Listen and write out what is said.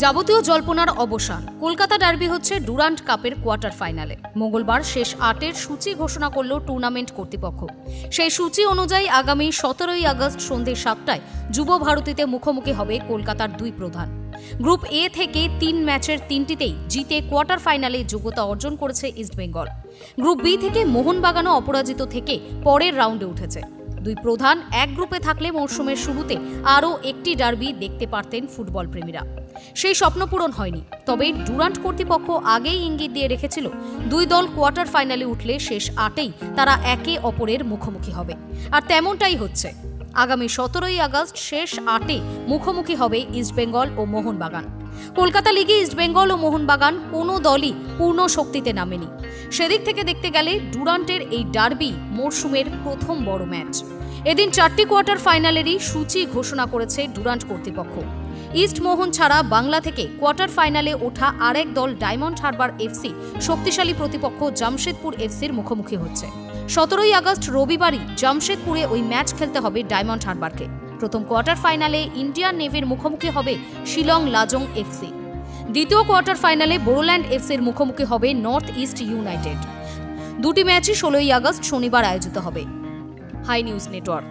যাবতীয় জল্পনার অবসান। কলকাতা ডার্বি হচ্ছে ডুরান্ট কাপের কোয়ার্টার ফাইনালে। মঙ্গলবার শেষ ৮-এর সূচি ঘোষণা করল টুর্নামেন্ট কর্তৃপক্ষ। সেই সূচি অনুযায়ী আগামী ১৭ই আগস্ট সন্ধ্যে ৭টায় যুব ভারতীতে মুখোমুখি হবে কলকাতার দুই প্রধান। গ্রুপ এ থেকে ৩ ম্যাচের ৩টিতেই জিতে কোয়ার্টার ফাইনালে যোগ্যতা অর্জন করেছে ইস্টবেঙ্গল। গ্রুপ বি থেকে মোহনবাগানও অপরাজিত থেকে পরের রাউন্ডে উঠেছে। দুই প্রধান এক গ্রুপে থাকলে মরশুমের শুরুতে আরও একটি ডার্বি দেখতে পারতেন ফুটবল প্রেমীরা। সেই স্বপ্ন পূরণ হয়নি। তবে ডুরান্ট কর্তৃপক্ষ আগেই ইঙ্গিত দিয়ে রেখেছিল দুই দল কোয়ার্টার ফাইনালে উঠলে শেষ ৮-এই তারা একে অপরের মুখোমুখি হবে, আর তেমনটাই হচ্ছে। আগামী ১৭ই আগস্ট শেষ ৮-এ মুখোমুখি হবে ইস্টবেঙ্গল ও মোহনবাগান। কলকাতা লিগে ইস্টবেঙ্গল ও মোহনবাগান কোনো দলই পূর্ণ শক্তিতে নামেনি। সেদিক থেকে দেখতে গেলে ডুরান্টের এই ডার্বি মরশুমের প্রথম বড় ম্যাচ। এদিন ৪টি কোয়ার্টার ফাইনালেরই সূচি ঘোষণা করেছে ডুরান্ট কর্তৃপক্ষ। ইস্ট মোহন ছাড়া বাংলা থেকে কোয়ার্টার ফাইনালে ওঠা আরেক দল ডায়মন্ড হারবার এফসি শক্তিশালী প্রতিপক্ষ জামশেদপুর এফসির মুখোমুখি হচ্ছে। ১৭ই আগস্ট রবিবারই জামশেদপুরে ওই ম্যাচ খেলতে হবে ডায়মন্ড হারবারকে। প্রথম কোয়ার্টার ফাইনালে ইন্ডিয়ান নেভির মুখোমুখি হবে শিলং লাজং এফসি। দ্বিতীয় কোয়ার্টার ফাইনালে বোরোল্যান্ড এফসির মুখোমুখি হবে নর্থ ইস্ট ইউনাইটেড। দুটি ম্যাচই ১৬ই আগস্ট শনিবার আয়োজিত হবে। Hi News network.